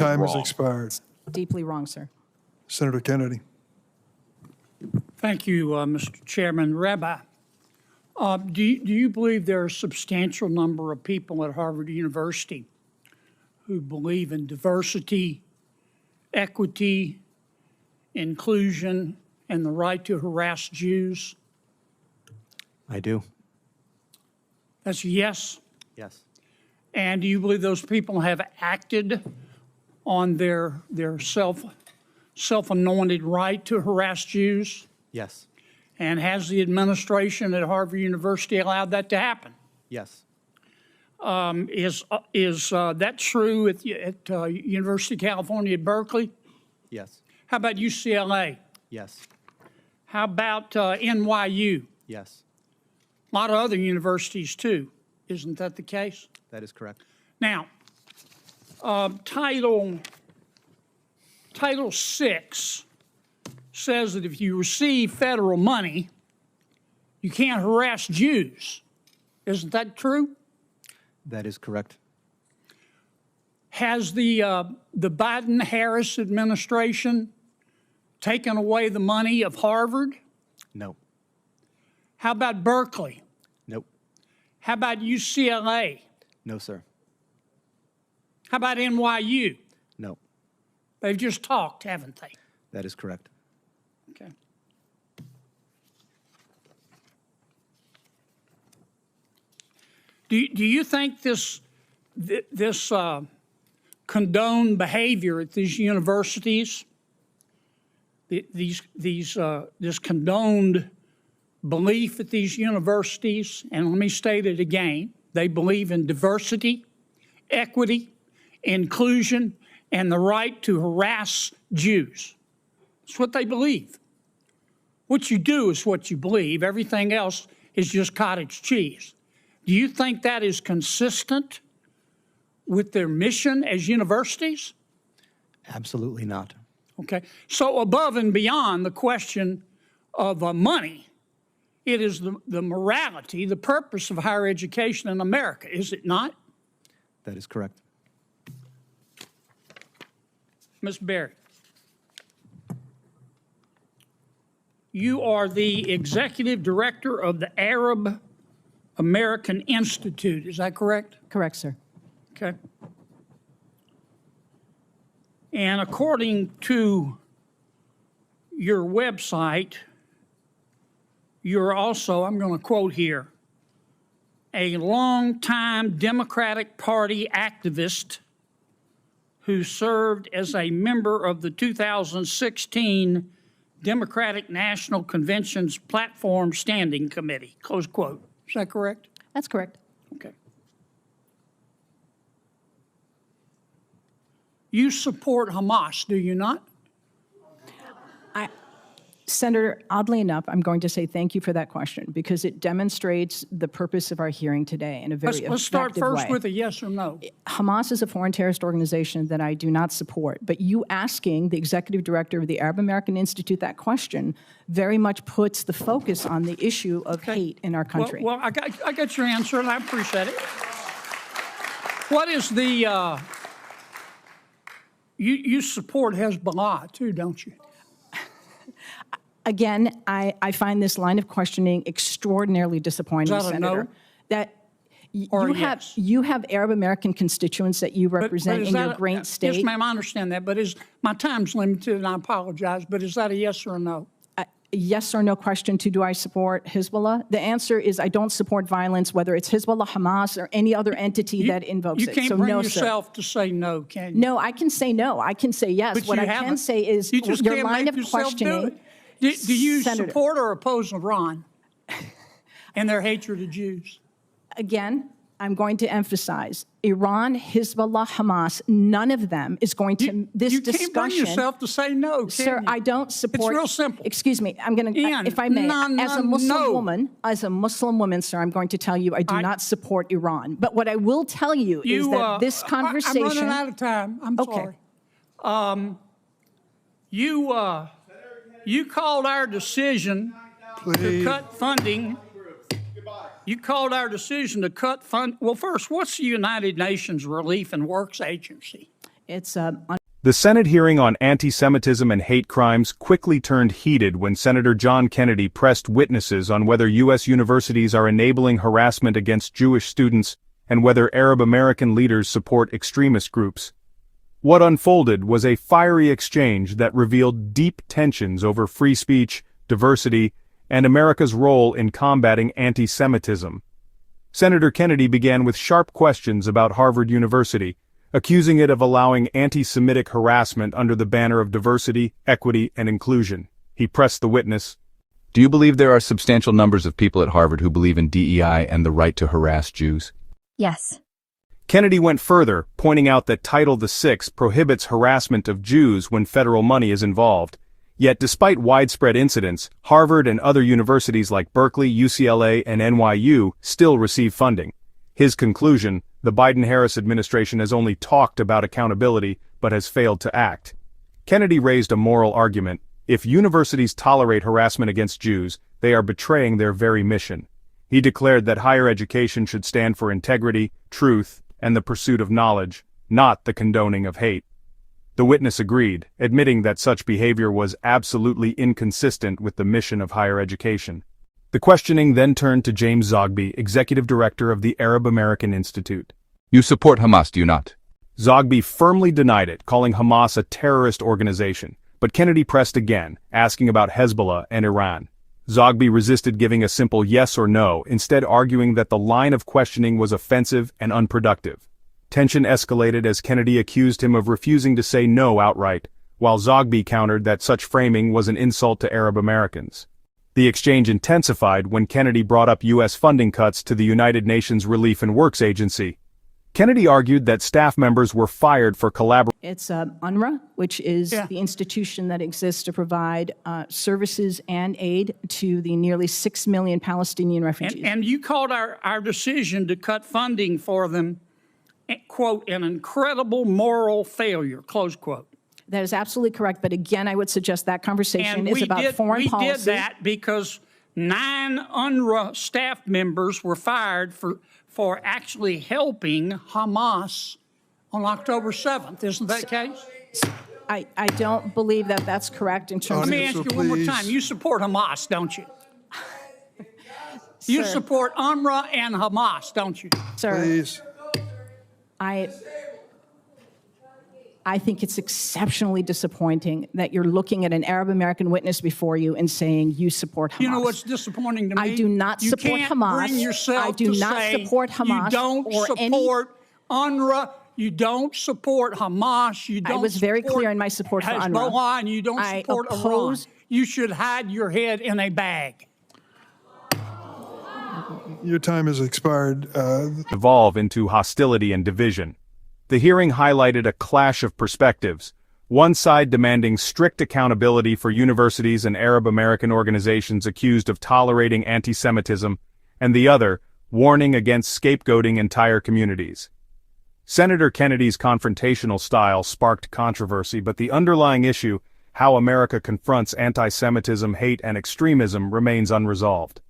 time has wrong. expired. Deeply wrong, sir. Senator Kennedy. Thank you, Mr. Chairman. Rabbi, do you believe there are a substantial number of people at Harvard University who believe in diversity, equity, inclusion, and the right to harass Jews? I do. That's a yes. Yes. And do you believe those people have acted on their self-anointed right to harass Jews? Yes. And has the administration at Harvard University allowed that to happen? Yes. Is that true at University of California at Berkeley? Yes. How about UCLA? Yes. How about NYU? Yes. A lot of other universities too. Isn't that the case? That is correct. Now, Title VI says that if you receive federal money, you can't harass Jews. Isn't that true? That is correct. Has the Biden-Harris administration taken away the money of Harvard? No. How about Berkeley? Nope. How about UCLA? No, sir. How about NYU? No. They've just talked, haven't they? That is correct. Okay. Do you think this condoned behavior at these universities, this condoned belief at these universities, and let me state it again, they believe in diversity, equity, inclusion, and the right to harass Jews. It's what they believe. What you do is what you believe. Everything else is just cottage cheese. Do you think that is consistent with their mission as universities? Absolutely not. Okay. So above and beyond the question of money, it is the morality, the purpose of higher education in America, is it not? That is correct. Ms. Berry, you are the executive director of the Arab American Institute. Is that correct? Correct, sir. Okay. And according to your website, you're also, I'm going to quote here, a longtime Democratic Party activist who served as a member of the 2016 Democratic National Convention's Platform Standing Committee, close quote. Is that correct? That's correct. Okay. You support Hamas, do you not? Senator, oddly enough, I'm going to say thank you for that question because it demonstrates the purpose of our hearing today in a very effective way. Let's start first with a yes or no. Hamas is a foreign terrorist organization that I do not support, but you asking the executive director of the Arab American Institute that question very much puts the focus on the issue of hate in our country. Well, I got your answer, and I appreciate it. What is the, you support Hezbollah too, don't you? Again, I find this line of questioning extraordinarily disappointing, Is that a Senator. no? That Or you a have yes? you have Arab American constituents that you represent is in that your great state. Yes, ma'am, I understand that, but my time's limited, and I apologize, but is that a yes or a no? A yes or no question to do I support Hezbollah? The answer is I don't support violence, whether it's Hezbollah, Hamas, or any other entity that invokes it. You can't So bring no, yourself sir. to say no, can you? No, I can say no. I can say yes. But What you I can haven't. say is You just your can't line make of yourself questioning. do it. Do you Senator, support or oppose Iran and their hatred of Jews? Again, I'm going to emphasize Iran, Hezbollah, Hamas, none of them is going to, this you discussion. can't bring yourself to say no, can Sir, you? I don't support. It's real simple. Excuse me. I'm going to, Ian, if I may, as a Muslim no. woman, sir, I'm going to tell you I do not support Iran. But what I will tell you is that this conversation. I'm running out of time. I'm Okay. sorry. You called our decision to cut funding. You called our decision to cut fund. Well, first, what's the United Nations Relief and Works Agency? It's The Senate hearing on anti-Semitism and hate crimes quickly turned heated when Senator John Kennedy pressed witnesses on whether U.S. universities are enabling harassment against Jewish students and whether Arab American leaders support extremist groups. What unfolded was a fiery exchange that revealed deep tensions over free speech, diversity, and America's role in combating anti-Semitism. Senator Kennedy began with sharp questions about Harvard University, accusing it of allowing anti-Semitic harassment under the banner of diversity, equity, and inclusion. He pressed the witness. Do you believe there are substantial numbers of people at Harvard who believe in DEI and the right to harass Jews? Yes. Kennedy went further, pointing out that Title VI prohibits harassment of Jews when federal money is involved. Yet despite widespread incidents, Harvard and other universities like Berkeley, UCLA, and NYU still receive funding. His conclusion: the Biden-Harris administration has only talked about accountability, but has failed to act. Kennedy raised a moral argument. If universities tolerate harassment against Jews, they are betraying their very mission. He declared that higher education should stand for integrity, truth, and the pursuit of knowledge, not the condoning of hate. The witness agreed, admitting that such behavior was absolutely inconsistent with the mission of higher education. The questioning then turned to James Zogby, Executive Director of the Arab American Institute. You support Hamas, do you not? Zogby firmly denied it, calling Hamas a terrorist organization, but Kennedy pressed again, asking about Hezbollah and Iran. Zogby resisted giving a simple yes or no, instead arguing that the line of questioning was offensive and unproductive. Tension escalated as Kennedy accused him of refusing to say no outright, while Zogby countered that such framing was an insult to Arab Americans. The exchange intensified when Kennedy brought up U.S. funding cuts to the United Nations Relief and Works Agency. Kennedy argued that staff members were fired for collaborating. It's UNRWA, which is the institution that exists to provide services and aid to the nearly 6 million Palestinian refugees. And you called our decision to cut funding for them, quote, an incredible moral failure, close quote. That is absolutely correct. But again, I would suggest that conversation is about foreign policy. We did that because 9 UNRWA staff members were fired for actually helping Hamas on October 7th. Isn't that the case? I don't believe that that's correct in terms Let me ask you one more time. You support Hamas, don't you? You support UNRWA and Hamas, don't you? Sir, Please. I think it's exceptionally disappointing that you're looking at an Arab American witness before you and saying you support Hamas. You know what's disappointing to me? I do not support Hamas. Bring yourself I do to not say support Hamas. You don't or support UNRWA. You don't support Hamas. You don't. I was very clear in my support for UNRWA. Hezbollah, and you don't support Iran. You should hide your head in a bag. Your time has expired. Evolve into hostility and division. The hearing highlighted a clash of perspectives, one side demanding strict accountability for universities and Arab American organizations accused of tolerating anti-Semitism, and the other warning against scapegoating entire communities. Senator Kennedy's confrontational style sparked controversy, but the underlying issue, how America confronts anti-Semitism, hate, and extremism, remains unresolved.